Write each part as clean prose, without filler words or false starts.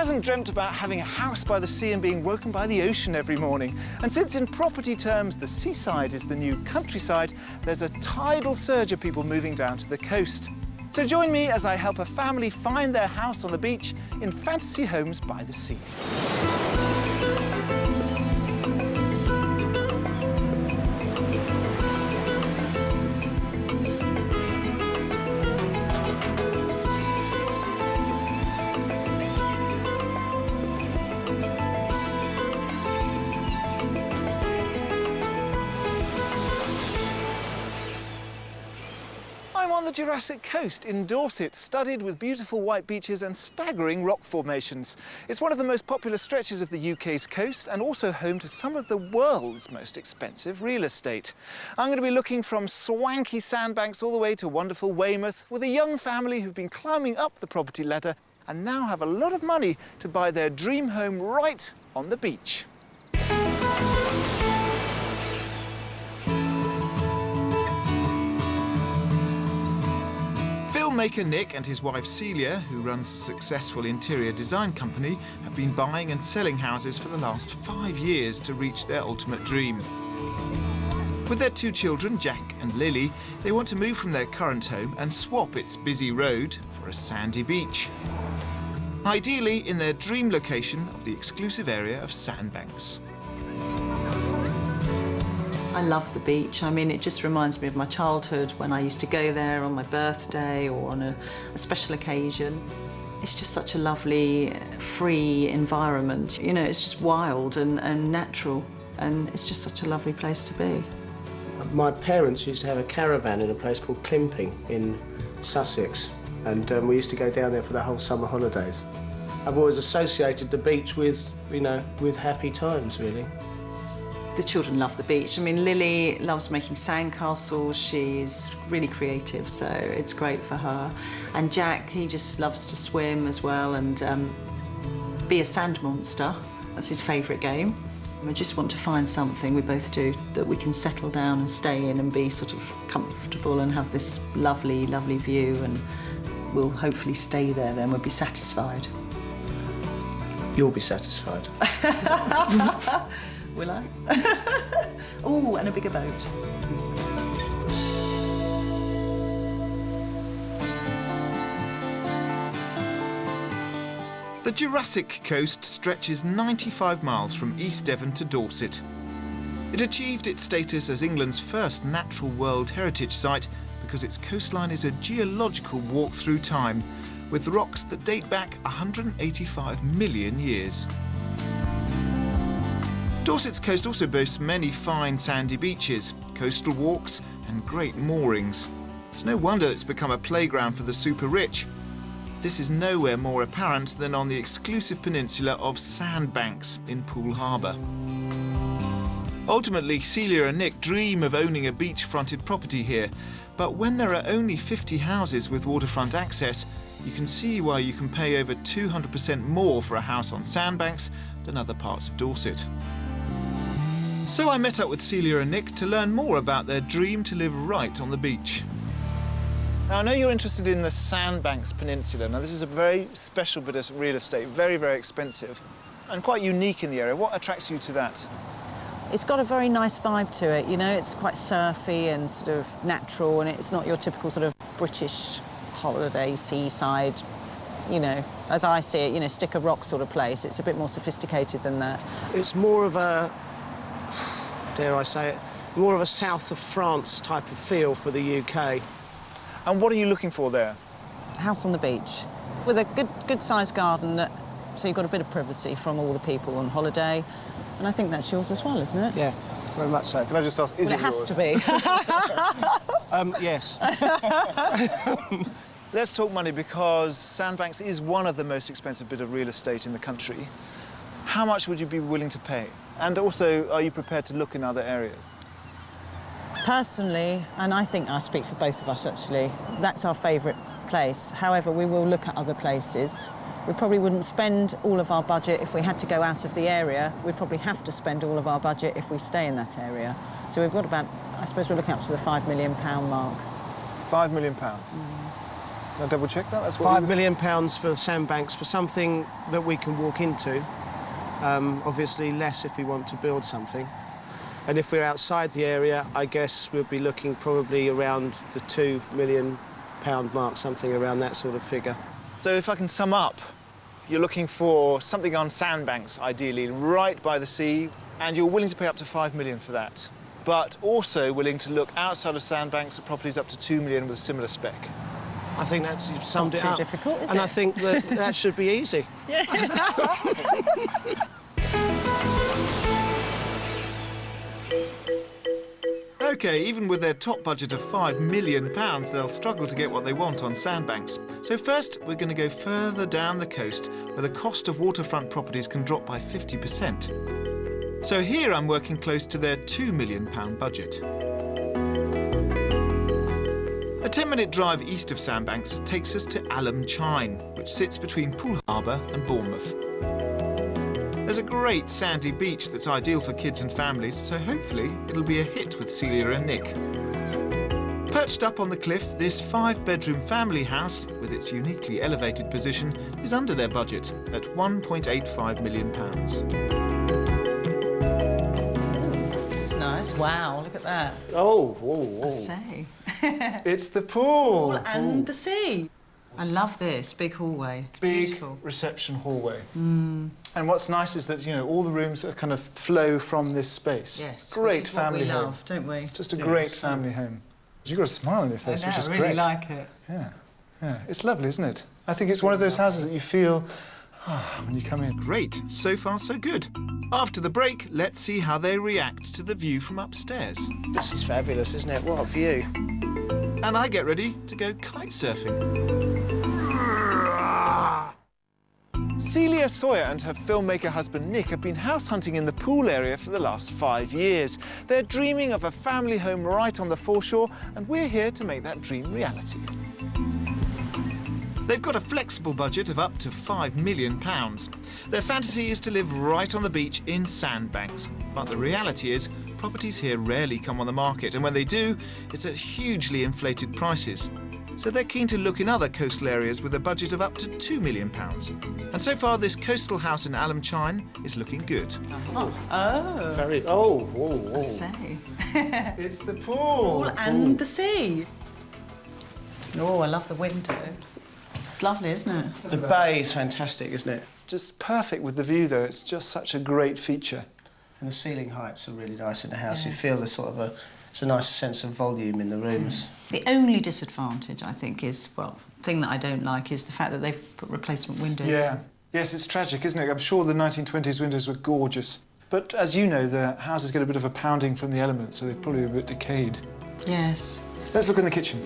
hasn't dreamt about having a house by the sea and being woken by the ocean every morning? And since in property terms the seaside is the new countryside, there's a tidal surge of people moving down to the coast. So join me as I help a family find their house on the beach in fantasy homes by the sea. I'm on the Jurassic Coast in Dorset, studded with beautiful white beaches and staggering rock formations. It's one of the most popular stretches of the UK's coast and also home to some of the world's most expensive real estate. I'm going to be looking from swanky Sandbanks all the way to wonderful Weymouth with a young family who've been climbing up the property ladder and now have a lot of money to buy their dream home right on the beach. Filmmaker Nick and his wife Celia, who runs a successful interior design company, have been buying and selling houses for the last 5 years to reach their ultimate dream. With their 2 children, Jack and Lily, they want to move from their current home and swap its busy road for a sandy beach. Ideally in their dream location of the exclusive area of Sandbanks. I love the beach. I mean, it just reminds me of my childhood when I used to go there on my birthday or on a special occasion. It's just such a lovely, free environment. You know, it's just wild and natural, and it's just such a lovely place to be. My parents used to have a caravan in a place called Climping in Sussex, and we used to go down there for the whole summer holidays. I've always associated the beach with, you know, with happy times, really. The children love the beach. I mean, Lily loves making sandcastles. She's really creative, so it's great for her. And Jack, he just loves to swim as well and be a sand monster. That's his favourite game. We just want to find something, we both do, that we can settle down and stay in and be sort of comfortable and have this lovely, lovely view, and we'll hopefully stay there then, we'll be satisfied. You'll be satisfied. Will I? Oh, and a bigger boat. The Jurassic Coast stretches 95 miles from East Devon to Dorset. It achieved its status as England's first natural World Heritage Site because its coastline is a geological walk through time, with rocks that date back 185 million years. Dorset's coast also boasts many fine sandy beaches, coastal walks and great moorings. It's no wonder it's become a playground for the super rich. This is nowhere more apparent than on the exclusive peninsula of Sandbanks in Poole Harbour. Ultimately, Celia and Nick dream of owning a beach-fronted property here, but when there are only 50 houses with waterfront access, you can see why you can pay over 200% more for a house on Sandbanks than other parts of Dorset. So I met up with Celia and Nick to learn more about their dream to live right on the beach. Now, I know you're interested in the Sandbanks Peninsula. Now, this is a very special bit of real estate, very, very expensive, and quite unique in the area. What attracts you to that? It's got a very nice vibe to it, you know, it's quite surfy and sort of natural, and it's not your typical sort of British holiday seaside, you know, as I see it, you know, stick a rock sort of place. It's a bit more sophisticated than that. It's more of a, dare I say it, more of a south of France type of feel for the UK. And what are you looking for there? House on the beach with a good-sized garden, so you've got a bit of privacy from all the people on holiday. And I think that's yours as well, isn't it? Yeah, very much so. Can I just ask, is it yours? It has to be. Yes. Let's talk money, because Sandbanks is one of the most expensive bit of real estate in the country. How much would you be willing to pay? And also, are you prepared to look in other areas? Personally, and I think I speak for both of us actually, that's our favourite place. However, we will look at other places. We probably wouldn't spend all of our budget if we had to go out of the area. We'd probably have to spend all of our budget if we stay in that area. So we've got about, I suppose we're looking up to the £5 million mark. £5 million? Can I double check that? That's £5 million for Sandbanks for something that we can walk into. Obviously less if we want to build something. And if we're outside the area, I guess we'll be looking probably around the £2 million mark, something around that sort of figure. So if I can sum up, you're looking for something on Sandbanks, ideally, right by the sea, and you're willing to pay up to £5 million for that, but also willing to look outside of Sandbanks at properties up to £2 million with a similar spec. I think that's, you've summed it Not up. too difficult, is and it? I think that should be easy. OK, even with their top budget of £5 million, they'll struggle to get what they want on Sandbanks. So first, we're going to go further down the coast, where the cost of waterfront properties can drop by 50%. So here I'm working close to their £2 million budget. A 10-minute drive east of Sandbanks takes us to Appleton, which sits between Poole Harbour and Bournemouth. There's a great sandy beach that's ideal for kids and families, so hopefully it'll be a hit with Celia and Nick. Perched up on the cliff, this 5-bedroom family house, with its uniquely elevated position, is under their budget at £1.85 million. This is nice. Wow, look at that. Oh, whoa, whoa. I say. It's the pool! And the sea. I love this big hallway. It's Big beautiful. reception hallway. And what's nice is that, you know, all the rooms are kind of flow from this space. Yes, Great which is what family we home. love, don't we? Just a great family home. You've got a smile on your face, which is I really great. like it. Yeah, yeah. It's lovely, isn't it? I think it's one of those houses that you feel when you come in. Great. So far, so good. After the break, let's see how they react to the view from upstairs. This is fabulous, isn't it? What a view. And I get ready to go kite surfing. Celia Sawyer and her filmmaker husband Nick have been house hunting in the Poole area for the last 5 years. They're dreaming of a family home right on the foreshore, and we're here to make that dream reality. They've got a flexible budget of up to £5 million. Their fantasy is to live right on the beach in Sandbanks. But the reality is, properties here rarely come on the market, and when they do, it's at hugely inflated prices. So they're keen to look in other coastal areas with a budget of up to £2 million. And so far, this coastal house in Appleton is looking good. Oh. Very, oh, whoa, whoa. I say. It's the pool! And the sea. Oh, I love the window. It's lovely, isn't it? The bay is fantastic, isn't it? Just perfect with the view, though. It's just such a great feature. And the ceiling heights are really nice in the house. Yes. You feel there's sort of it's a nice sense of volume in the rooms. The only disadvantage, I think, is, well, the thing that I don't like is the fact that they've put replacement windows Yeah. in. Yes, it's tragic, isn't it? I'm sure the 1920s windows were gorgeous. But as you know, the houses get a bit of a pounding from the elements, so they're probably a bit decayed. Yes. Let's look in the kitchen.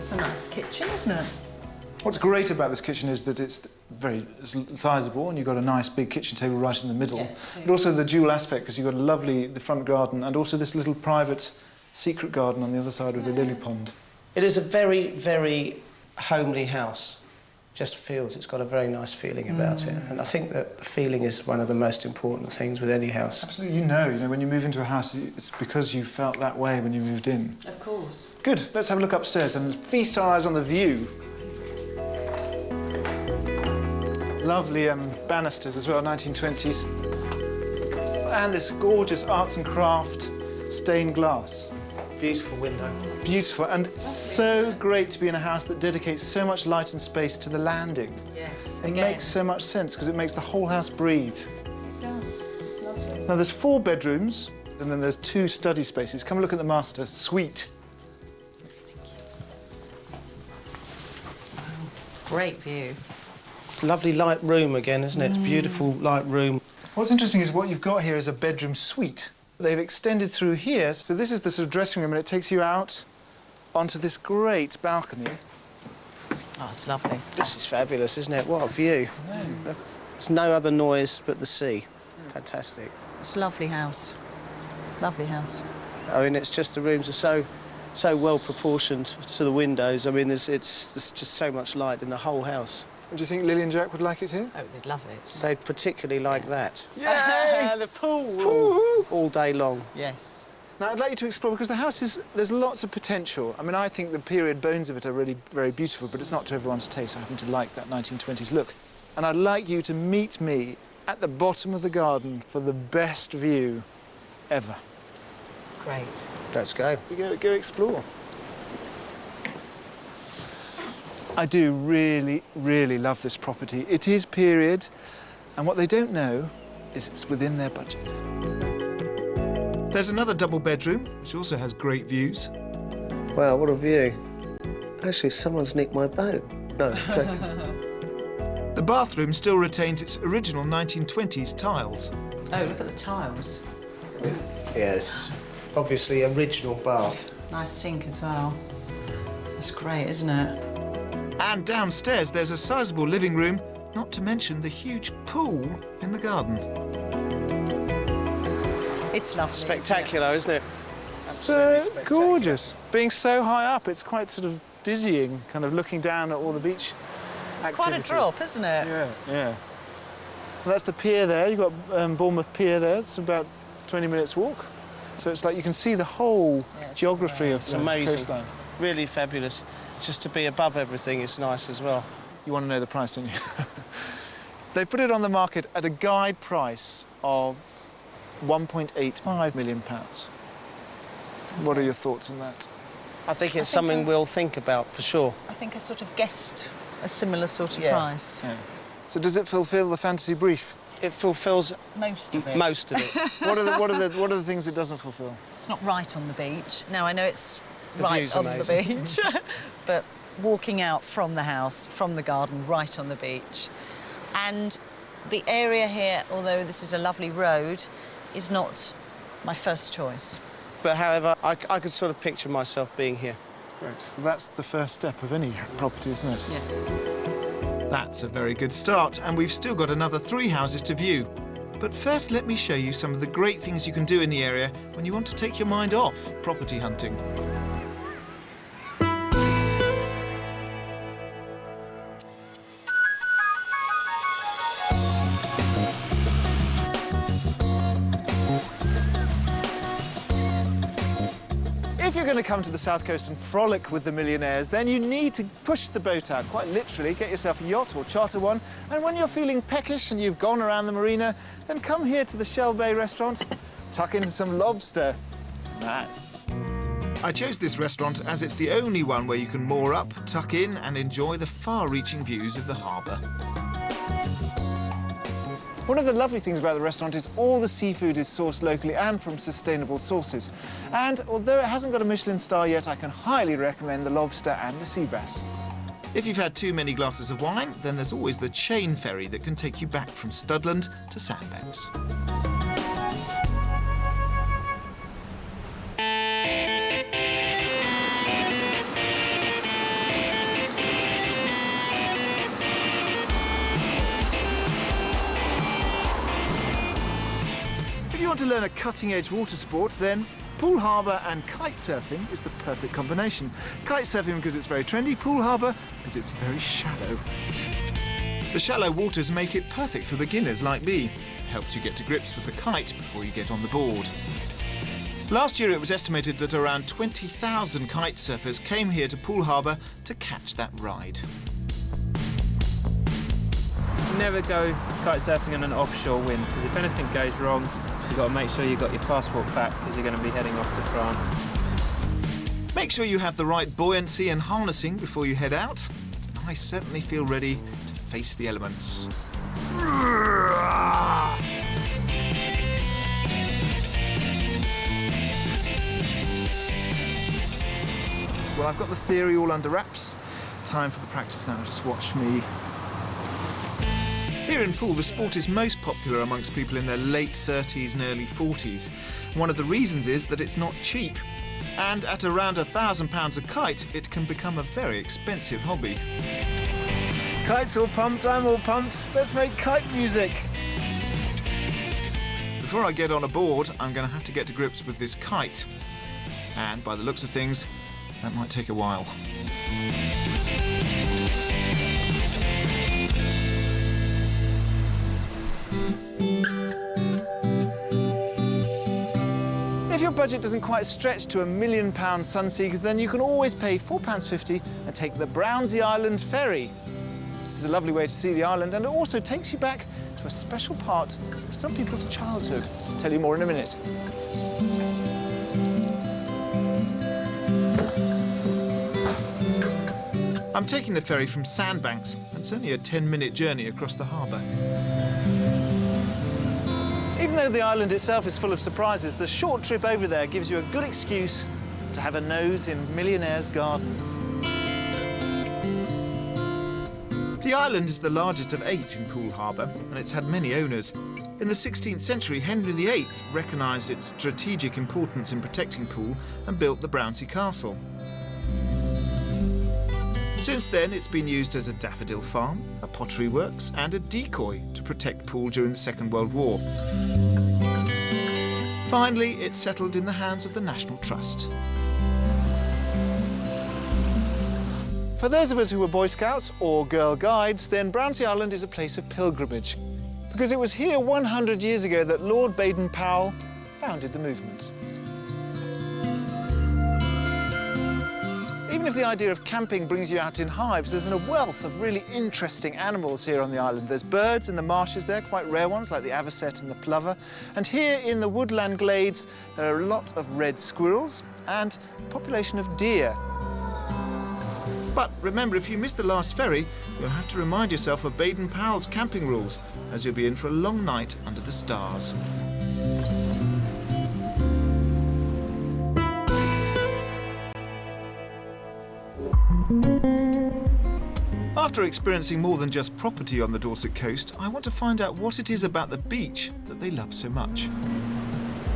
It's a nice kitchen, isn't it? What's great about this kitchen is that it's very sizable, and you've got a nice big kitchen table right in the middle. Yes. But also the dual aspect, because you've got the front garden, and also this little private secret garden on the other side with the lily pond. It is a very, very homely house. Just feels, it's got a very nice feeling about it. And I think that the feeling is one of the most important things with any house. Absolutely, you know, when you move into a house, it's because you felt that way when you moved in. Of course. Good, let's have a look upstairs and feast our eyes on the view. Lovely banisters as well, 1920s. And this gorgeous arts and craft stained glass. Beautiful window. Beautiful, and so great to be in a house that dedicates so much light and space to the landing. Yes, It makes so much sense because it makes the whole house breathe. It does. It's lovely. Now there's 4 bedrooms, and then there's 2 study spaces. Come and look at the master suite. Great view. Lovely light room again, isn't it? It's beautiful light room. What's interesting is what you've got here is a bedroom suite. They've extended through here, so this is the sort of dressing room, and it takes you out onto this great balcony. Oh, it's lovely. This is fabulous, isn't it? What a view. There's no other noise but the sea. Fantastic. It's a lovely house. Lovely house. I mean, it's just the rooms are so well proportioned to the windows. I mean, there's just so much light in the whole house. Do you think Lily and Jack would like it here? Oh, they'd love it. They'd particularly like that. Yay! The pool. All day long. Yes. Now, I'd like you to explore, because the house there's lots of potential. I mean, I think the period bones of it are really very beautiful, but it's not to everyone's taste. I happen to like that 1920s look. And I'd like you to meet me at the bottom of the garden for the best view ever. Great. Let's go. We go explore. I do really, really love this property. It is period, and what they don't know is it's within their budget. There's another double bedroom, which also has great views. Wow, what a view. Actually, someone's nicked my boat. No, joking. The bathroom still retains its original 1920s tiles. Oh, look at the tiles. Yeah, this is obviously original bath. Nice sink as well. That's great, isn't it? And downstairs there's a sizable living room, not to mention the huge pool in the garden. It's lovely. Spectacular, isn't it? So Spectacular. gorgeous. Being so high up, it's quite sort of dizzying, kind of looking down at all the beach It's quite a activity. drop, isn't it? Yeah, yeah. Well, that's the pier there. You've got Bournemouth Pier there. It's about 20 minutes walk. So it's like you can see the whole Yeah, it's geography great. of It's the amazing. coastline. Really fabulous. Just to be above everything is nice as well. You want to know the price, don't you? They put it on the market at a guide price of £1.85 million. What are your thoughts on that? I think it's something we'll think about for sure. I think I sort of guessed a similar sort of Yeah. price. Yeah. So does it fulfil the fantasy brief? It fulfills Most of it. most of it. What are the things it doesn't fulfil? It's not right on the beach. Now, I know it's The right view's on amazing. the beach, but walking out from the house, from the garden, right on the beach. And the area here, although this is a lovely road, is not my first choice. But however, I could sort of picture myself being here. Great. Well, that's the first step of any property, isn't it? Yes. That's a very good start, and we've still got another 3 houses to view. But first, let me show you some of the great things you can do in the area when you want to take your mind off property hunting. If you're going to come to the South Coast and frolic with the millionaires, then you need to push the boat out, quite literally. Get yourself a yacht or charter one, and when you're feeling peckish and you've gone around the marina, then come here to the Shell Bay restaurant, tuck into some lobster. Nah. I chose this restaurant as it's the only one where you can moor up, tuck in, and enjoy the far-reaching views of the harbour. One of the lovely things about the restaurant is all the seafood is sourced locally and from sustainable sources. And although it hasn't got a Michelin star yet, I can highly recommend the lobster and the sea bass. If you've had too many glasses of wine, then there's always the chain ferry that can take you back from Studland to Sandbanks. If you want to learn a cutting-edge water sport, then pool harbour and kite surfing is the perfect combination. Kite surfing because it's very trendy, pool harbour because it's very shallow. The shallow waters make it perfect for beginners like me. Helps you get to grips with the kite before you get on the board. Last year it was estimated that around 20,000 kite surfers came here to Pool Harbour to catch that ride. Never go kite surfing on an offshore wind, because if anything goes wrong, you've got to make sure you've got your passport back, because you're going to be heading off to France. Make sure you have the right buoyancy and harnessing before you head out. I certainly feel ready to face the elements. Well, I've got the theory all under wraps. Time for the practice now, just watch me. Here in Poole, the sport is most popular amongst people in their late 30s and early 40s. One of the reasons is that it's not cheap. And at around £1,000 a kite, it can become a very expensive hobby. Kite's all pumped, I'm all pumped. Let's make kite music. Before I get on a board, I'm going to have to get to grips with this kite. And by the looks of things, that might take a while. If if your budget doesn't quite stretch to £1 million Sunseeker, then you can always pay £4.50 and take the Brownsea Island ferry. This is a lovely way to see the island, and it also takes you back to a special part of some people's childhood. I'll tell you more in a minute. I'm taking the ferry from Sandbanks, and it's only a 10-minute journey across the harbour. Even though the island itself is full of surprises, the short trip over there gives you a good excuse to have a nose in millionaires' gardens. The island is the largest of 8 in Poole Harbour, and it's had many owners. In the 16th century, Henry VIII recognised its strategic importance in protecting Poole and built the Brownsea Castle. Since then, it's been used as a daffodil farm, a pottery works and a decoy to protect Poole during the Second World War. Finally, it settled in the hands of the National Trust. For those of us who were Boy Scouts or Girl Guides, then Brownsea Island is a place of pilgrimage, because it was here 100 years ago that Lord Baden-Powell founded the movement. Even if the idea of camping brings you out in hives, there's a wealth of really interesting animals here on the island. There's birds in the marshes there, quite rare ones, like the avocet and the plover. And here in the woodland glades, there are a lot of red squirrels and a population of deer. But remember, if you miss the last ferry, you'll have to remind yourself of Baden-Powell's camping rules, as you'll be in for a long night under the stars. After experiencing more than just property on the Dorset coast, I want to find out what it is about the beach that they love so much.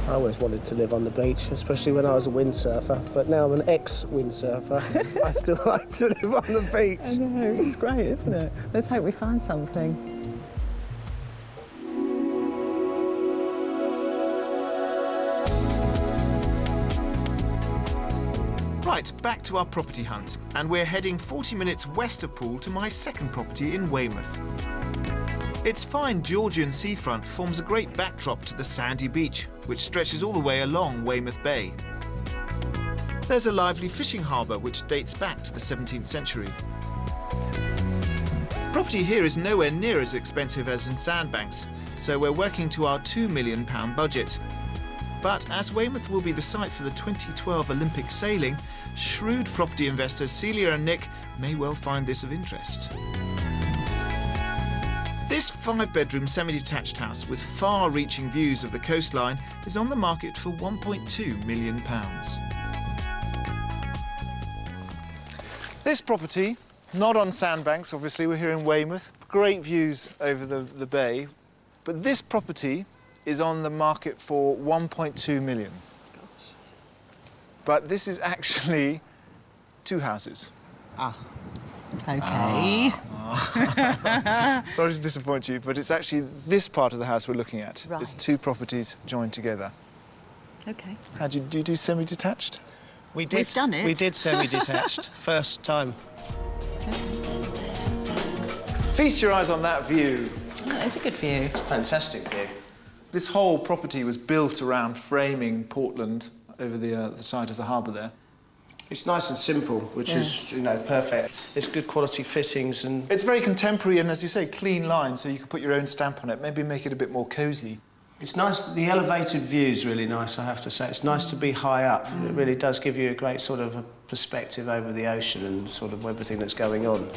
I always wanted to live on the beach, especially when I was a windsurfer, but now I'm an ex-windsurfer. I still like to live on the beach. I know, it's great, isn't it? Let's hope we find something. Right, back to our property hunt, and we're heading 40 minutes west of Poole to my second property in Weymouth. Its fine Georgian seafront forms a great backdrop to the sandy beach, which stretches all the way along Weymouth Bay. There's a lively fishing harbour which dates back to the 17th century. Property here is nowhere near as expensive as in Sandbanks, so we're working to our £2 million budget. But as Weymouth will be the site for the 2012 Olympic sailing, shrewd property investors Celia and Nick may well find this of interest. This 5-bedroom semi-detached house with far-reaching views of the coastline is on the market for £1.2 million. This property, not on Sandbanks, obviously, we're here in Weymouth, great views over the bay, but this property is on the market for 1.2 million. Gosh. But this is actually 2 houses. Okay. Sorry to disappoint you, but it's actually this part of the house we're looking at. Right. It's 2 properties joined together. Okay. Do you do semi-detached? We did. We've done it. We did semi-detached, first time. Feast your eyes on that view. Oh, it's a good view. It's a fantastic view. This whole property was built around framing Portland over the side of the harbour there. It's nice and simple, which is, perfect. It's good quality fittings and... It's very contemporary and, as you say, clean lines, so you can put your own stamp on it, maybe make it a bit more cosy. It's nice, the elevated view is really nice, I have to say. It's nice to be high up. It really does give you a great sort of a perspective over the ocean and sort of everything that's going on.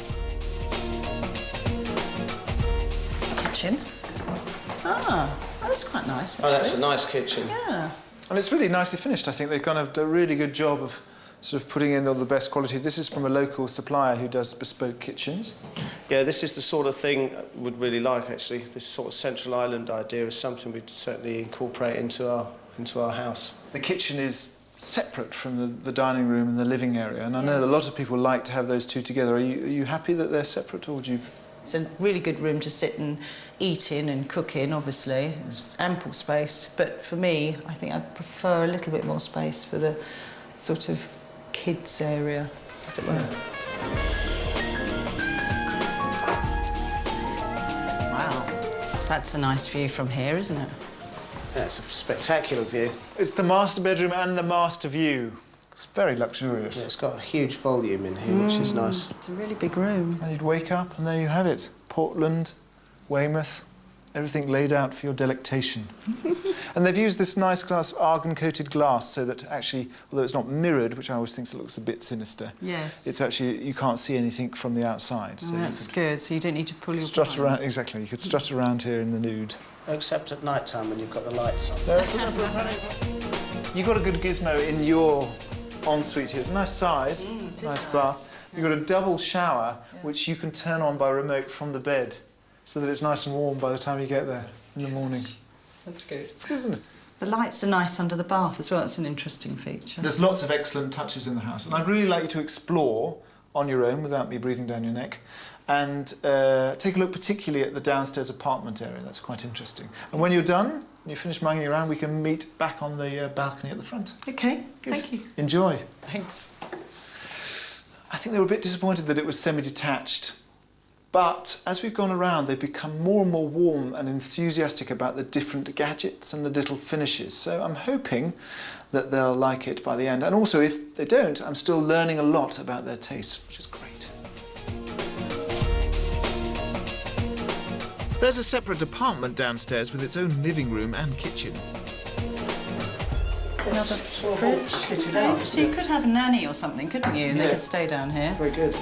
Kitchen. Ah, that's quite nice, actually. Oh, that's a nice kitchen. Yeah. And it's really nicely finished, I think. They've done a really good job of sort of putting in all the best quality. This is from a local supplier who does bespoke kitchens. Yeah, this is the sort of thing I would really like, actually. This sort of Central Island idea is something we'd certainly incorporate into our house. The kitchen is separate from the dining room and the living area, and I know a lot of people like to have those two together. Are you happy that they're separate, or do you... It's a really good room to sit and eat in and cook in, obviously. It's ample space, but for me, I think I'd prefer a little bit more space for the sort of kids area, as it were. Wow. That's a nice view from here, isn't it? That's a spectacular view. It's the master bedroom and the master view. It's very luxurious. Yeah, it's got a huge volume in here, which is nice. It's a really big room. And you'd wake up and there you have it. Portland, Weymouth, everything laid out for your delectation. And they've used this nice glass, argon-coated glass, so that actually, although it's not mirrored, which I always think looks a bit sinister, Yes. it's actually, you can't see anything from the outside. So That's good, so you don't need to pull your strut blinds. around, exactly, you could strut around here in the nude. Except at night time when you've got the lights on. You've got a good gizmo in your ensuite here. It's a nice size, nice bath. You've got a double shower, which you can turn on by remote from the bed, so that it's nice and warm by the time you get there in the morning. That's good. It's good, isn't it? The lights are nice under the bath as well. That's an interesting feature. There's lots of excellent touches in the house, and I'd really like you to explore on your own without me breathing down your neck, and take a look particularly at the downstairs apartment area. That's quite interesting. And when you're done, when you finish mugging around, we can meet back on the balcony at the front. Okay, Good. thank you. Enjoy. Thanks. I think they were a bit disappointed that it was semi-detached. But as we've gone around, they've become more and more warm and enthusiastic about the different gadgets and the little finishes. So I'm hoping that they'll like it by the end. And also, if they don't, I'm still learning a lot about their tastes, which is great. There's a separate apartment downstairs with its own living room and kitchen. Another fridge. Kitted Okay. out, So you could have a nanny or something, couldn't you? And they Yeah. could stay down here. Very good.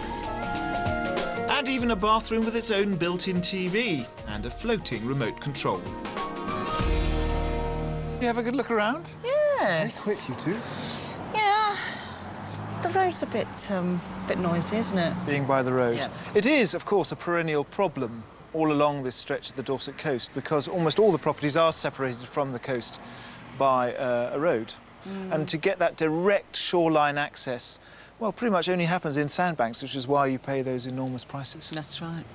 And even a bathroom with its own built-in TV and a floating remote control. You have a good look around? Yes. Quick, you two. Yeah. The road's a bit noisy, isn't it? Being by the road. Yeah. It is, of course, a perennial problem all along this stretch of the Dorset coast, because almost all the properties are separated from the coast by a road. And to get that direct shoreline access, well, pretty much only happens in Sandbanks, which is why you pay those enormous prices. That's right.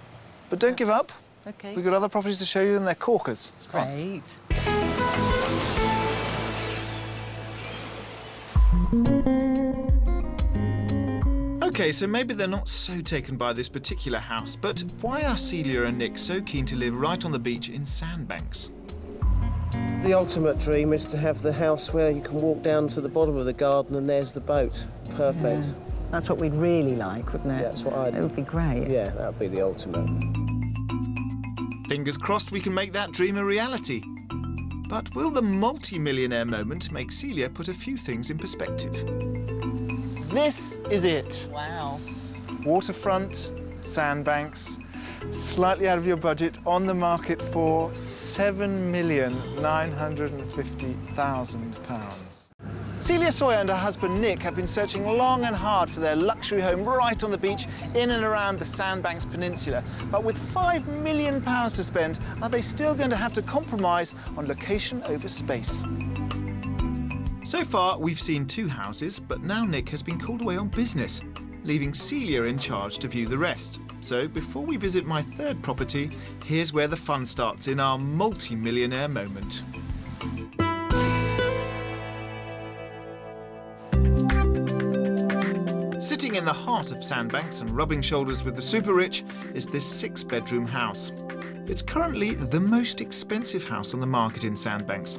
But don't give up. Okay. We've got other properties to show you, and they're corkers. Great. OK, so maybe they're not so taken by this particular house, but why are Celia and Nick so keen to live right on the beach in Sandbanks? The ultimate dream is to have the house where you can walk down to the bottom of the garden and there's the boat. Perfect. Yeah. That's what we'd really like, wouldn't it? Yeah, that's what I'd... It would be great. Yeah, that would be the ultimate. Fingers crossed we can make that dream a reality. But will the multi-millionaire moment make Celia put a few things in perspective? This is it. Wow. Waterfront, Sandbanks, slightly out of your budget, on the market for £7,950,000. Celia Sawyer and her husband Nick have been searching long and hard for their luxury home right on the beach in and around the Sandbanks Peninsula. But with £5 million to spend, are they still going to have to compromise on location over space? So far, we've seen 2 houses, but now Nick has been called away on business, leaving Celia in charge to view the rest. So before we visit my 3rd property, here's where the fun starts in our multi-millionaire moment. Sitting in the heart of Sandbanks and rubbing shoulders with the super-rich is this 6-bedroom house. It's currently the most expensive house on the market in Sandbanks.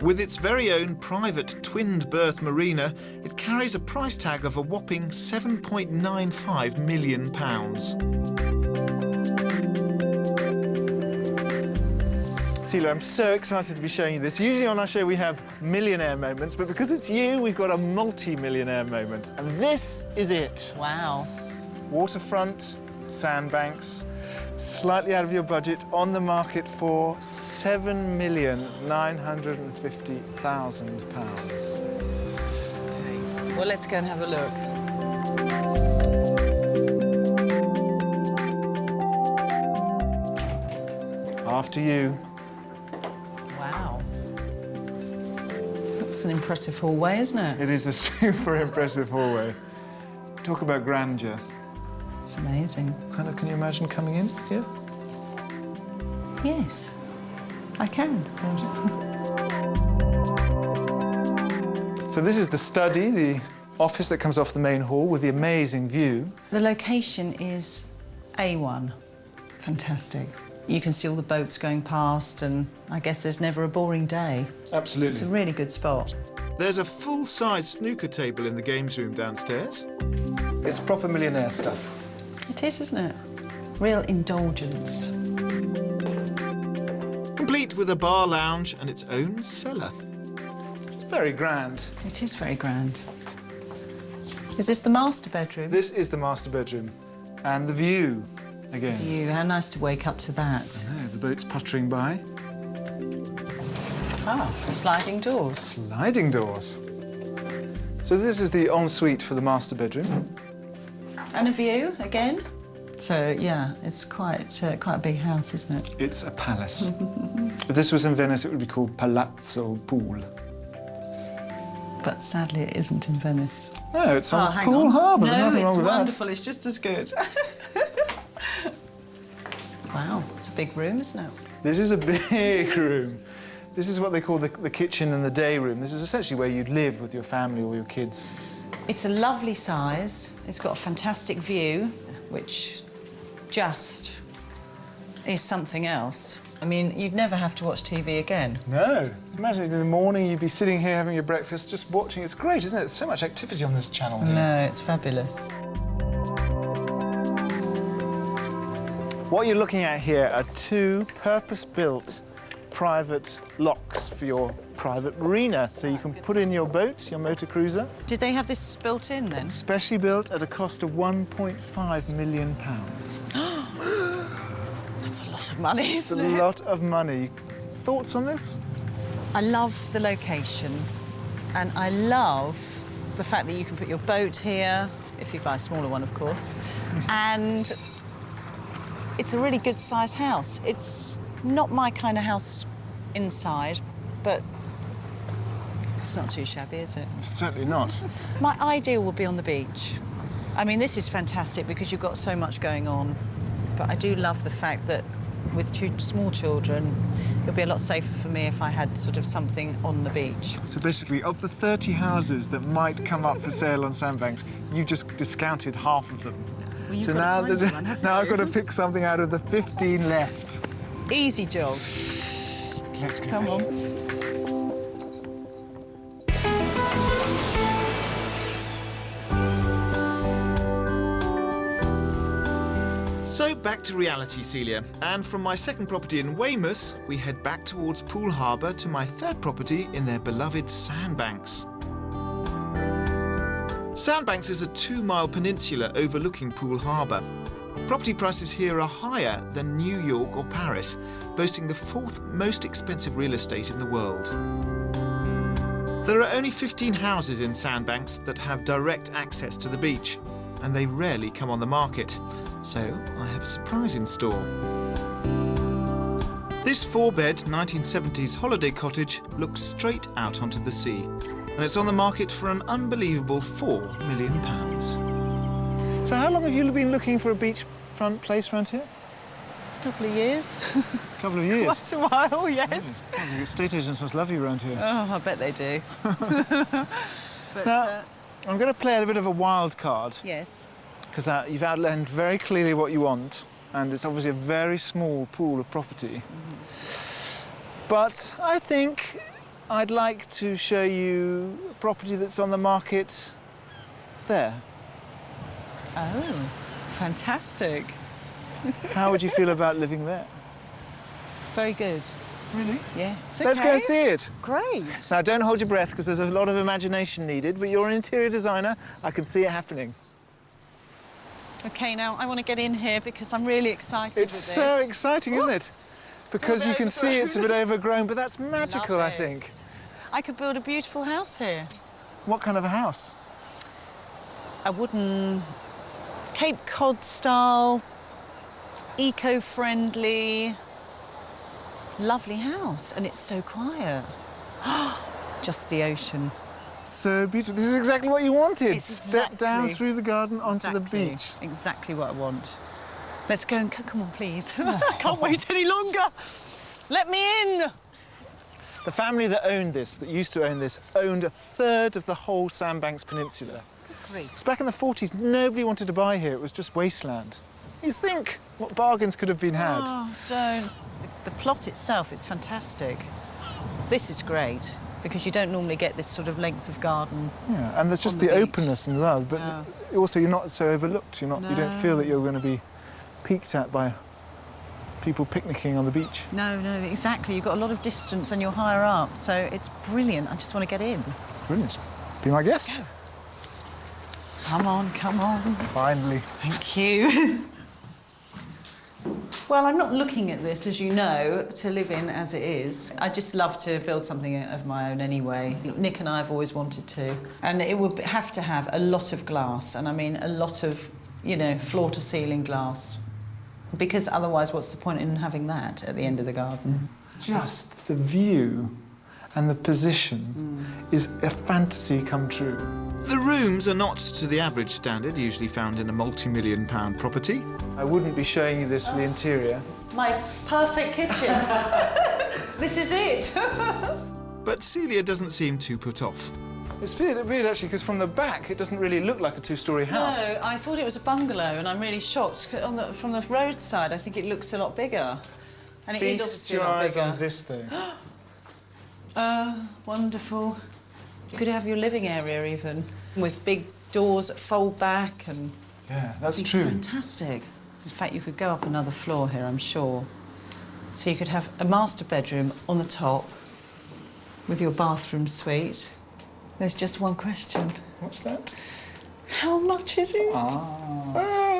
With its very own private twinned-berth marina, it carries a price tag of a whopping £7.95 million. Celia, I'm so excited to be showing you this. Usually on our show we have millionaire moments, but because it's you, we've got a multi-millionaire moment. And this is it. Wow. Waterfront, Sandbanks, slightly out of your budget, on the market for £7,950,000. Well, let's go and have a look. After you. Wow. That's an impressive hallway, isn't it? It is a super impressive hallway. Talk about grandeur. It's amazing. Can you imagine coming in here? Yes, I can. So this is the study, the office that comes off the main hall with the amazing view. The location is A1. Fantastic. You can see all the boats going past, and I guess there's never a boring day. Absolutely. It's a really good spot. There's a full-size snooker table in the games room downstairs. It's proper millionaire stuff. It is, isn't it? Real indulgence. Complete with a bar lounge and its own cellar. It's very grand. It is very grand. Is this the master bedroom? This is the master bedroom. And the view, again. View, how nice to wake up to that. Oh, the boat's puttering by. Ah, sliding doors. Sliding doors. So this is the ensuite for the master bedroom. And a view, again. So, yeah, it's quite a big house, isn't it? It's a palace. If this was in Venice, it would be called Palazzo Pool. But sadly, it isn't in Venice. No, it's on hang Pool on. Harbour. There's No, nothing it's wrong with wonderful. It's just as good. Wow, it's a big room, isn't it? that. This is a big room. This is what they call the kitchen and the day room. This is essentially where you'd live with your family or your kids. It's a lovely size. It's got a fantastic view, which just is something else. I mean, you'd never have to watch TV again. No. Imagine in the morning you'd be sitting here having your breakfast, just watching. It's great, isn't it? There's so much activity on this channel here. No, it's fabulous. What you're looking at here are two purpose-built private locks for your private marina. So you can put in your boat, your motor cruiser. Did they have this built in then? Specially built at a cost of £1.5 million. That's a lot of money, It's a isn't it? lot of money. Thoughts on this? I love the location, and I love the fact that you can put your boat here, if you buy a smaller one, of course, and it's a really good-sized house. It's not my kind of house inside, but it's not too shabby, is it? Certainly not. My ideal would be on the beach. I mean, this is fantastic because you've got so much going on, but I do love the fact that with two small children, it'll be a lot safer for me if I had sort of something on the beach. So basically, of the 30 houses that might come up for sale on Sandbanks, you've just discounted half of them. Well, you've so got now, to find one, haven't now I've you? got to pick something out of the 15 left. Easy job. Let's go. Come on. So back to reality, Celia. And from my second property in Weymouth, we head back towards Poole Harbour to my third property in their beloved Sandbanks. Sandbanks is a 2-mile peninsula overlooking Poole Harbour. Property prices here are higher than New York or Paris, boasting the 4th most expensive real estate in the world. There are only 15 houses in Sandbanks that have direct access to the beach, and they rarely come on the market. So I have a surprise in store. This 4-bed 1970s holiday cottage looks straight out onto the sea, and it's on the market for an unbelievable £4 million. So how long have you been looking for a beachfront place around here? A couple of years. A couple of years. Quite a while, yes. Oh, the estate agents must love you around here. Oh, I bet they do. But, Now, I'm going to play a bit of a wild card, yes. because you've outlined very clearly what you want, and it's obviously a very small pool of property. But I think I'd like to show you a property that's on the market there. Oh, fantastic. How would you feel about living there? Very good. Really? Yes. Let's go and see it. Great. Now, don't hold your breath, because there's a lot of imagination needed, but you're an interior designer. I can see it happening. OK, now I want to get in here because I'm really excited with It's this. so exciting, isn't it? Because you can see it's a bit overgrown, but that's magical, Love I think. it. I could build a beautiful house here. What kind of a house? A wooden Cape Cod style, eco-friendly, lovely house, and it's so quiet. Just the ocean. So beautiful. This is exactly what you wanted. It's Step down exactly- through the garden onto the Exactly. beach. Exactly what I want. Let's go and come on, please. I can't wait any longer. Let me in. The family that owned this, that used to own this, owned 1/3 of the whole Sandbanks Peninsula. Great. It's back in the 40s. Nobody wanted to buy here. It was just wasteland. You think what bargains could have been had? Oh, don't. The plot itself is fantastic. This is great, because you don't normally get this sort of length of garden. Yeah, and there's just on the the beach. openness and love, but also you're not so overlooked. You don't feel that you're going to be peeked at by people picnicking on the beach. No, exactly. You've got a lot of distance and you're higher up, so it's brilliant. I just want to get in. It's brilliant. Be my guest. Come on, come on. Finally. Thank you. Well, I'm not looking at this, as you know, to live in as it is. I just love to build something of my own anyway. Nick and I have always wanted to. And it would have to have a lot of glass, and I mean a lot of, you know, floor-to-ceiling glass. Because otherwise, what's the point in having that at the end of the garden? Just the view and the position is a fantasy come true. The rooms are not to the average standard usually found in a multi-million-pound property. I wouldn't be showing you this for the interior. My perfect kitchen. This is it. But Celia doesn't seem too put off. It's weird actually, because from the back it doesn't really look like a two-storey house. No, I thought it was a bungalow, and I'm really shocked. From the roadside, I think it looks a lot bigger. And it is Feast obviously your a lot eyes bigger. on this though. Wonderful. You could have your living area even, with big doors that fold back and... Yeah, that's It'd be true. Fantastic. In fact, you could go up another floor here, I'm sure. So you could have a master bedroom on the top with your bathroom suite. There's just one question. What's that? How much is it?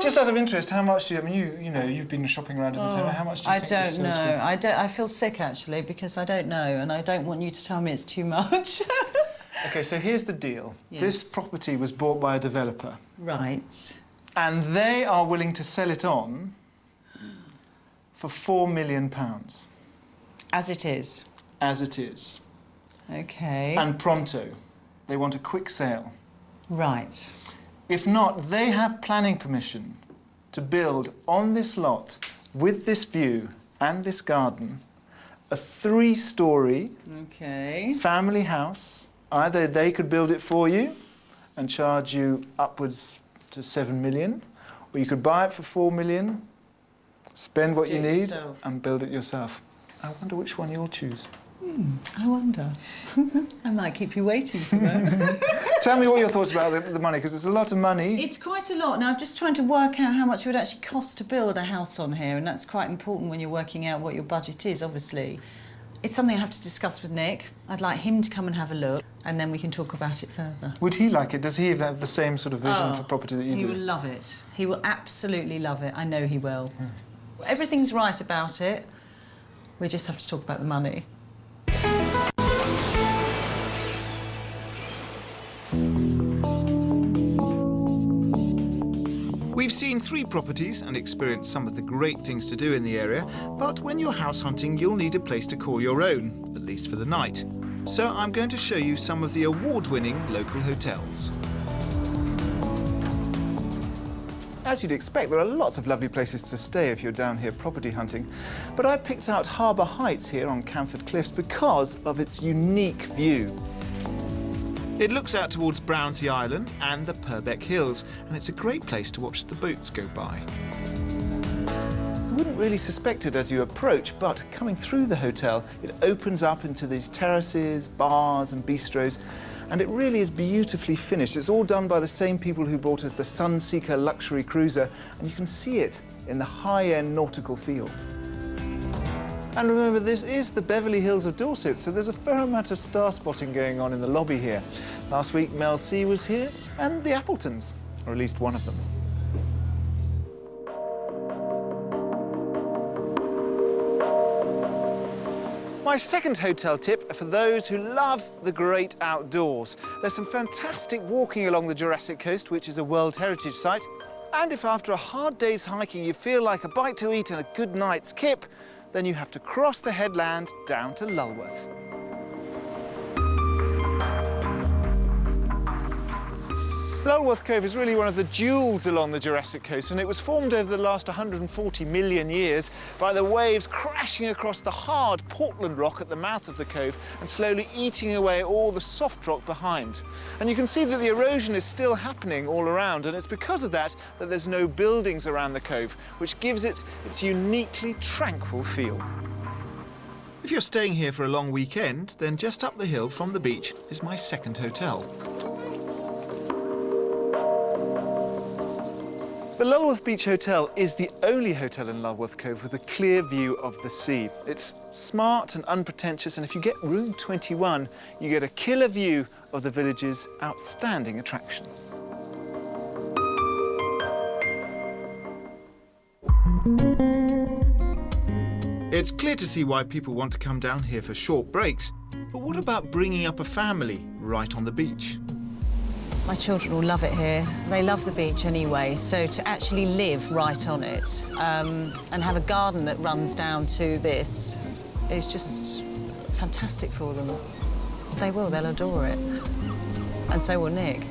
Just out of interest, how much do you... I mean, you know, you've been shopping around in this area. How much do you I think don't this know. sells for? I feel sick, actually, because I don't know, and I don't want you to tell me it's too much. OK, so here's the deal. Yes. This property was bought by a developer, Right. and they are willing to sell it on for £4 million, As it is. as it is. OK. And pronto. They want a quick sale. Right. If not, they have planning permission to build on this lot, with this view and this garden, a 3-storey OK. family house. Either they could build it for you and charge you upwards to 7 million, or you could buy it for 4 million, spend what Do you it need, yourself. and build it yourself. I wonder which one you'll choose. I wonder. I might keep you waiting for that. Tell me what your thoughts about the money, because it's a lot of money. It's quite a lot. Now, I'm just trying to work out how much it would actually cost to build a house on here, and that's quite important when you're working out what your budget is, obviously. It's something I have to discuss with Nick. I'd like him to come and have a look, and then we can talk about it further. Would he like it? Does he have the same sort of vision for property that you He do? will love it. He will absolutely love it. I know he will. Everything's right about it. We just have to talk about the money. We've seen 3 properties and experienced some of the great things to do in the area, but when you're house hunting, you'll need a place to call your own, at least for the night. So I'm going to show you some of the award-winning local hotels. As you'd expect, there are lots of lovely places to stay if you're down here property hunting, but I picked out Harbour Heights here on Camford Cliffs because of its unique view. It looks out towards Brownsea Island and the Purbeck Hills, and it's a great place to watch the boats go by. You wouldn't really suspect it as you approach, but coming through the hotel, it opens up into these terraces, bars and bistros, and it really is beautifully finished. It's all done by the same people who brought us the Sunseeker luxury cruiser, and you can see it in the high-end nautical feel. And remember, this is the Beverly Hills of Dorset, so there's a fair amount of star spotting going on in the lobby here. Last week, Mel C was here, and the Appletons, or at least one of them. My second hotel tip for those who love the great outdoors. There's some fantastic walking along the Jurassic Coast, which is a World Heritage Site. And if after a hard day's hiking you feel like a bite to eat and a good night's kip, then you have to cross the headland down to Lulworth. Lulworth Cove is really one of the jewels along the Jurassic Coast, and it was formed over the last 140 million years by the waves crashing across the hard Portland rock at the mouth of the cove and slowly eating away all the soft rock behind. And you can see that the erosion is still happening all around, and it's because of that that there's no buildings around the cove, which gives it its uniquely tranquil feel. If you're staying here for a long weekend, then just up the hill from the beach is my second hotel. The Lulworth Beach Hotel is the only hotel in Lulworth Cove with a clear view of the sea. It's smart and unpretentious, and if you get room 21, you get a killer view of the village's outstanding attraction. It's clear to see why people want to come down here for short breaks, but what about bringing up a family right on the beach? My children will love it here. They love the beach anyway, so to actually live right on it and have a garden that runs down to this is just fantastic for them. They'll adore it. And so will Nick.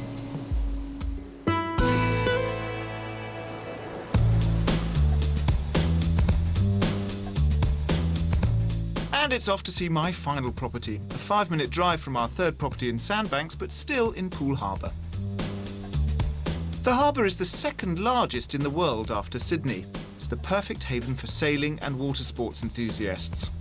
And it's off to see my final property, a 5-minute drive from our third property in Sandbanks, but still in Poole Harbour. The harbour is the second largest in the world after Sydney. It's the perfect haven for sailing and water sports enthusiasts.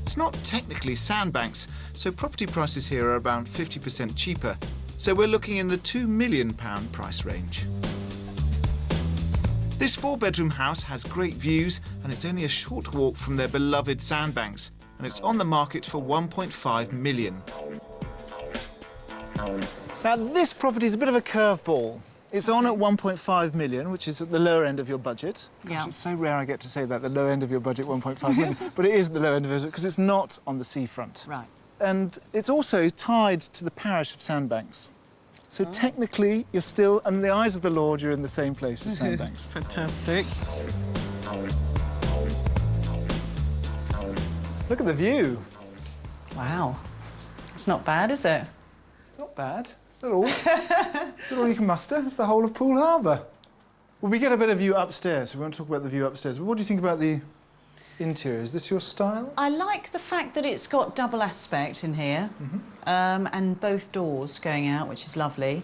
It's not technically Sandbanks, so property prices here are around 50% cheaper, so we're looking in the £2 million price range. This 4-bedroom house has great views, and it's only a short walk from their beloved Sandbanks, and it's on the market for £1.5 million. Now, this property is a bit of a curveball. It's on at 1.5 million, which is at the lower end of your budget. Gosh, Yeah. it's so rare I get to say that, the low end of your budget, 1.5 million. But it is at the low end of it because it's not on the seafront. Right. And it's also tied to the parish of Sandbanks. So technically, you're still, in the eyes of the Lord, you're in the same place as Sandbanks. Fantastic. Look at the view. Wow. It's not bad, is it? Not bad. Is that all? Is that all you can muster? It's the whole of Poole Harbour. Well, we get a better view upstairs, so we won't talk about the view upstairs. But what do you think about the interior? Is this your style? I like the fact that it's got double aspect in here, and both doors going out, which is lovely.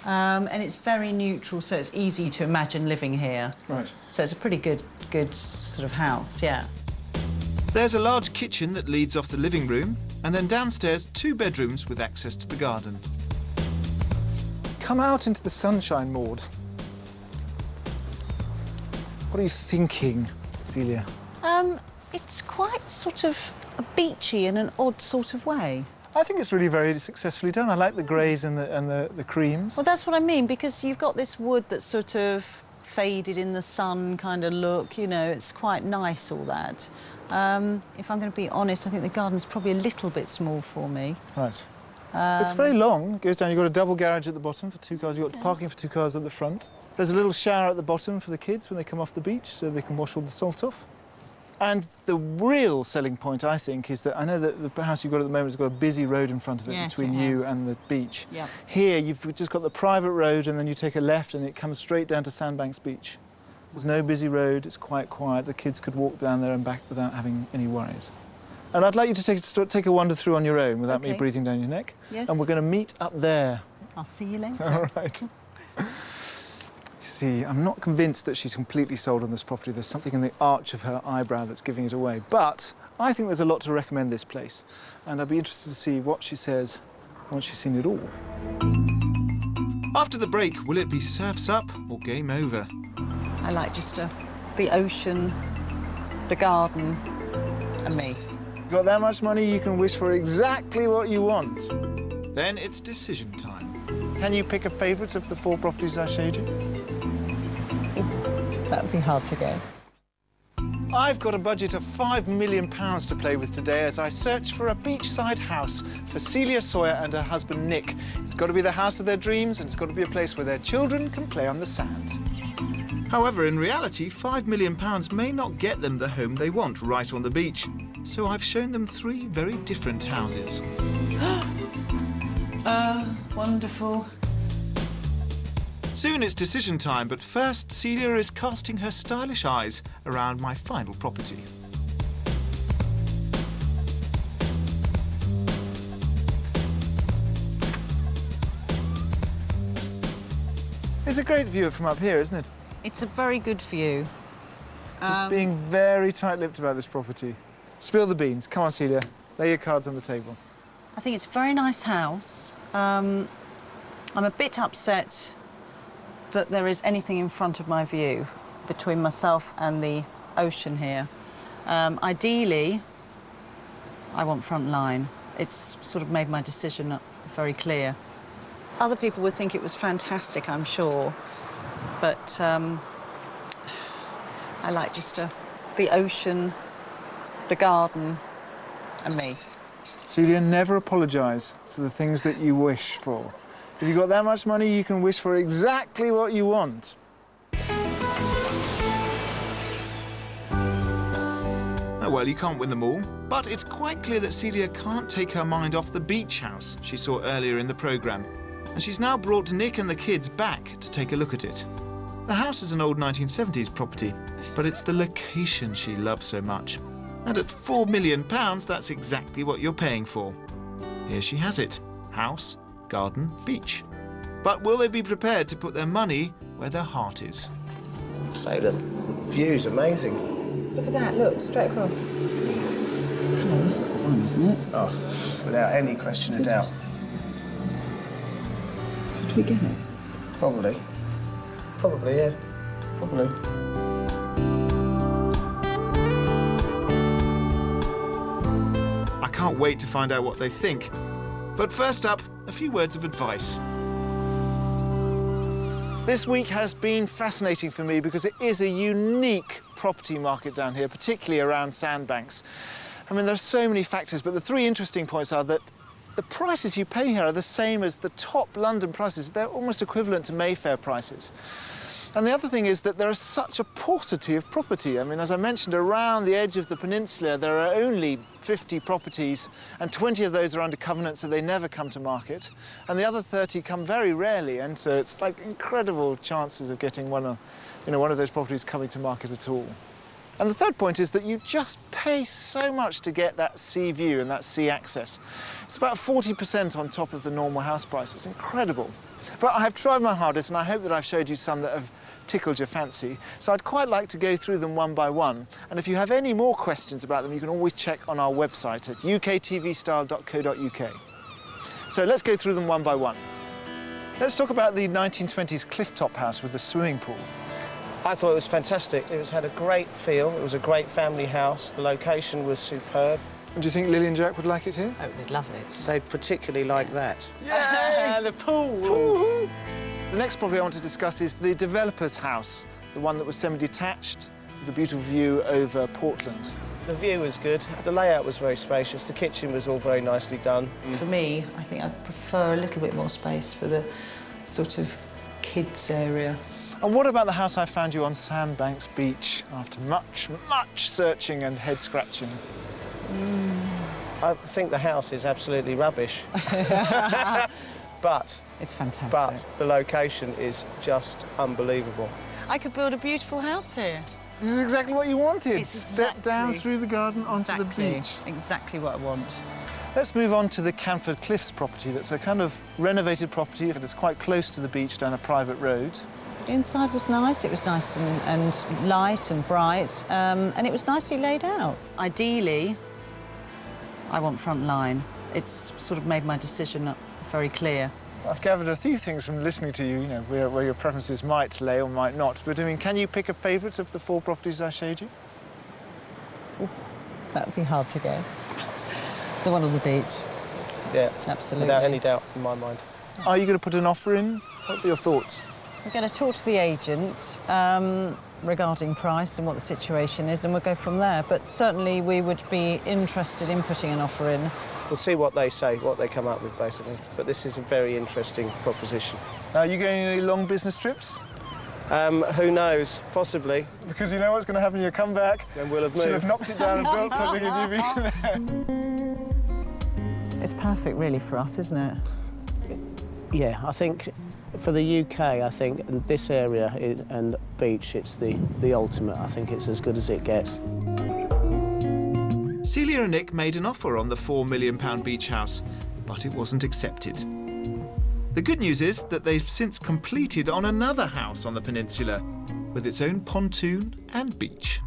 And it's very neutral, so it's easy to imagine living here. Right. So it's a pretty good sort of house, yeah. There's a large kitchen that leads off the living room, and then downstairs 2 bedrooms with access to the garden. Come out into the sunshine, Maud. What are you thinking, Celia? It's quite sort of beachy in an odd sort of way. I think it's really very successfully done. I like the greys and the creams. Well, that's what I mean, because you've got this wood that's sort of faded in the sun kind of look, you know, it's quite nice, all that. If I'm going to be honest, I think the garden's probably a little bit small for me. Right. It's very long. It goes down. You've got a double garage at the bottom for 2 cars. You've got parking for 2 cars at the front. There's a little shower at the bottom for the kids when they come off the beach, so they can wash all the salt off. And the real selling point, I think, is that I know that the house you've got at the moment has got a busy road in front of it Yes, between it you has. and the beach. Yeah. Here, you've just got the private road, and then you take a left, and it comes straight down to Sandbanks Beach. There's no busy road. It's quite quiet. The kids could walk down there and back without having any take And I'd like you to take a wander through on your own without me Okay. breathing down your neck. Yes. And we're going to meet up there. I'll see you later. All right. You see, I'm not convinced that she's completely sold on this property. There's something in the arch of her eyebrow that's giving it away. But I think there's a lot to recommend this place. And I'd be interested to see what she says once she's seen it all. After the break, will it be surfs up or game over? I like just the ocean, the garden, and me. You've got that much money, you can wish for exactly what you want. Then it's decision time. Can you pick a favourite of the 4 properties I showed you? That would be hard to go. I've got a budget of £5 million to play with today as I search for a beachside house for Celia Sawyer and her husband Nick. It's got to be the house of their dreams, and it's got to be a place where their children can play on the sand. However, in reality, £5 million may not get them the home they want right on the beach. So I've shown them 3 very different houses. Wonderful. Soon it's decision time, but first Celia is casting her stylish eyes around my final property. It's a great view from up here, isn't it? It's a very good view. Being very tight-lipped about this property. Spill the beans. Come on, Celia. Lay your cards on the table. I think it's a very nice house. I'm a bit upset that there is anything in front of my view between myself and the ocean here. Ideally, I want front line. It's sort of made my decision very clear. Other people would think it was fantastic, I'm sure, but I like just the ocean, the garden, and me. Celia, never apologise for the things that you wish for. If you've got that much money, you can wish for exactly what you want. Oh, well, you can't win them all, but it's quite clear that Celia can't take her mind off the beach house she saw earlier in the programme. And she's now brought Nick and the kids back to take a look at it. The house is an old 1970s property, but it's the location she loves so much. And at £4 million, that's exactly what you're paying for. Here she has it. House, garden, beach. But will they be prepared to put their money where their heart is? Say the view's amazing. Look at that, look, straight across. Come on, this is the one, isn't it? Oh, without any question of doubt. Did we get it? Probably. Probably, yeah. Probably. I can't wait to find out what they think. But first up, a few words of advice. This week has been fascinating for me because it is a unique property market down here, particularly around Sandbanks. I mean, there are so many factors, but the three interesting points are that the prices you pay here are the same as the top London prices. They're almost equivalent to Mayfair prices. And the other thing is that there is such a paucity of property. I mean, as I mentioned, around the edge of the peninsula, there are only 50 properties, and 20 of those are under covenant, so they never come to market. And the other 30 come very rarely, and so it's like incredible chances of getting one of those properties coming to market at all. And the third point is that you just pay so much to get that sea view and that sea access. It's about 40% on top of the normal house price. It's incredible. But I have tried my hardest, and I hope that I've showed you some that have tickled your fancy. So I'd quite like to go through them one by one. And if you have any more questions about them, you can always check on our website at uktvstyle.co.uk. So let's go through them one by one. Let's talk about the 1920s cliff-top house with the swimming pool. I thought it was fantastic. Had a great feel. It was a great family house. The location was superb. Do you think Lily and Jack would like it here? Oh, they'd love it. They'd particularly like that. Yay! The pool. The next property I want to discuss is the developer's house, the one that was semi-detached, with a beautiful view over Portland. The view was good. The layout was very spacious. The kitchen was all very nicely done. For me, I think I'd prefer a little bit more space for the sort of kids area. And what about the house I found you on Sandbanks Beach after much, much searching and head-scratching? I think the house is absolutely rubbish. But It's fantastic. But the location is just unbelievable. I could build a beautiful house here. This is exactly what you wanted. It's Step down through the garden onto the beach. Exactly what I want. Let's move on to the Canford Cliffs property. That's a kind of renovated property, and it's quite close to the beach down a private road. The inside was nice. It was nice and light and bright, and it was nicely laid out. Ideally, I want front line. It's sort of made my decision very clear. I've gathered a few things from listening to you, where your preferences might lay or might not. But I mean, can you pick a favourite of the 4 properties I showed you? That would be hard to guess. The one on the beach. Yeah, Absolutely. without any doubt in my mind. Are you going to put an offer in? What are your thoughts? We're going to talk to the agent regarding price and what the situation is, and we'll go from there. But certainly we would be interested in putting an offer in. We'll see what they say, what they come up with, basically. But this is a very interesting proposition. Are you going on any long business trips? Who knows? Possibly. Because you know what's going to happen when you come back? Then we'll have She'll moved. have knocked it down and built something if you've been there. It's perfect, really, for us, isn't it? Yeah, I think For the UK, I think, and this area and beach, it's the ultimate. I think it's as good as it gets. Celia and Nick made an offer on the £4 million beach house, but it wasn't accepted. The good news is that they've since completed on another house on the peninsula, with its own pontoon and beach.